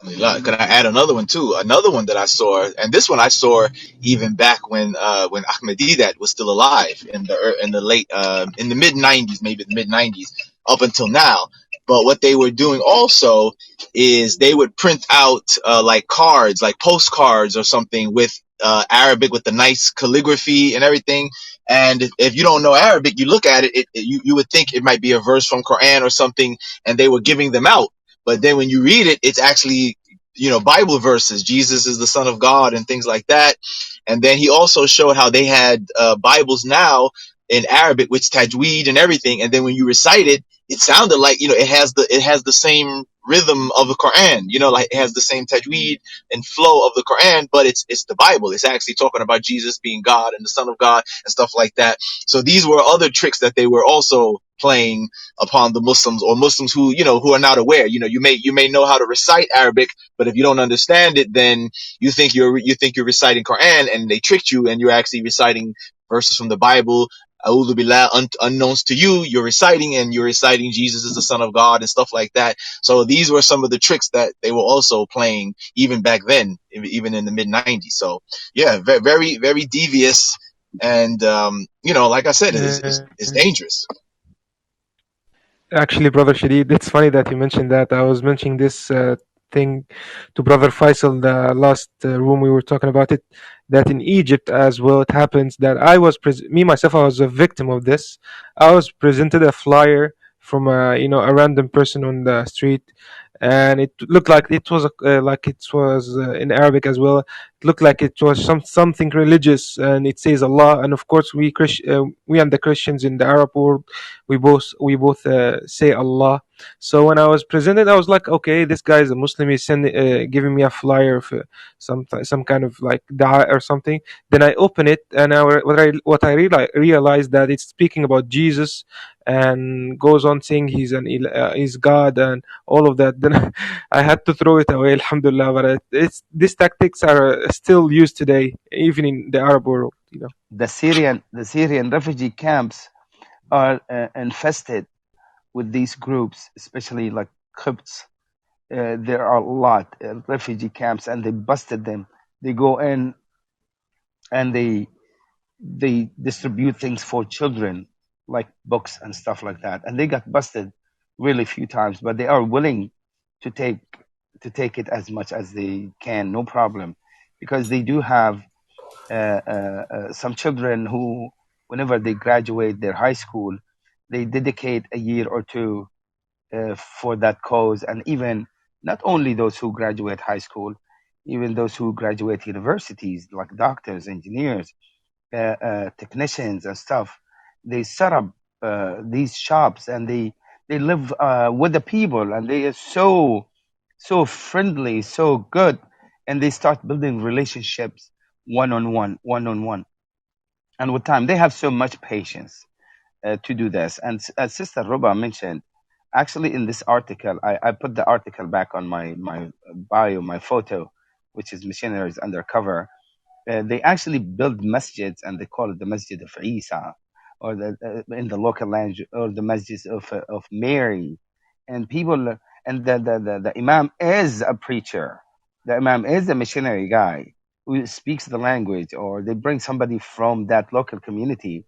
Can I add another one too? Another one that I saw, and this one I saw even back when Ahmadiyat was still alive in the late in the mid '90s, maybe the mid '90s, up until now. But what they were doing also is they would print out like cards, like postcards or something with Arabic with the nice calligraphy and everything. And if you don't know Arabic, you look at you would think it might be a verse from Quran or something, and they were giving them out, but then when you read it, it's actually, Bible verses. Jesus is the Son of God and things like that. And then he also showed how they had Bibles now in Arabic, which tajweed and everything. And then when you recite it, it sounded like, it has the same rhythm of the Quran, like it has the same tajweed and flow of the Quran, but it's the Bible. It's actually talking about Jesus being God and the Son of God and stuff like that. So these were other tricks that they were also playing upon the Muslims, or Muslims who are not aware. You may know how to recite Arabic, but if you don't understand it, then you think you're reciting Quran, and they tricked you, and you're actually reciting verses from the Bible. A'udhu billah, unknowns to you, you're reciting Jesus is the Son of God and stuff like that. So these were some of the tricks that they were also playing even back then, even in the mid '90s. So yeah, very, very devious, and like I said, it's Uh, dangerous. Actually, Brother Shadid, it's funny that you mentioned that. I was mentioning this thing to Brother Faisal the last room we were talking about it. That in Egypt as well, it happens that me myself, I was a victim of this. I was presented a flyer from a random person on the street, and it looked like it was in Arabic as well. It looked like it was something religious, and it says Allah. And of course, we and the Christians in the Arab world, we both say Allah. So when I was presented, I was like, okay, this guy is a Muslim. He's giving me a flyer for some kind of like da'ah or something. Then I open it, and realized that it's speaking about Jesus, and goes on saying he's God and all of that. Then I had to throw it away, alhamdulillah. But these tactics are still used today, even in the Arab world. The Syrian refugee camps are infested with these groups, especially like Qibts. There are a lot refugee camps, and they busted them. They go in and they distribute things for children, like books and stuff like that. And they got busted really few times, but they are willing to take it as much as they can, no problem, because they do have some children who, whenever they graduate their high school, they dedicate a year or two for that cause. And even not only those who graduate high school, even those who graduate universities, like doctors, engineers, technicians, and stuff, they set up these shops, and they live with the people, and they are so friendly, so good, and they start building relationships one on one. And with time, they have so much patience to do this. And as Sister Roba mentioned, actually in this article, I put the article back on my bio, my photo, which is Missionaries Undercover. They actually build masjids, and they call it the Masjid of Isa, or in the local language, or the Masjid of Mary. And people, and the Imam is a preacher. The Imam is a missionary guy who speaks the language, or they bring somebody from that local community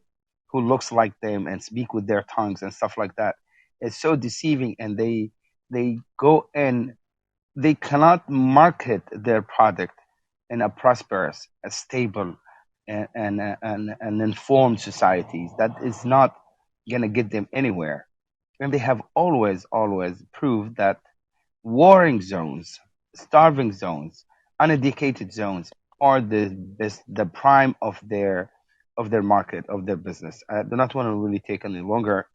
who looks like them and speak with their tongues and stuff like that. It's so deceiving, and they go in. They cannot market their product in a prosperous, a stable, and informed societies. That is not gonna get them anywhere. And they have always proved that warring zones, starving zones, uneducated zones are the prime of their market, of their business. I do not want to really take any longer.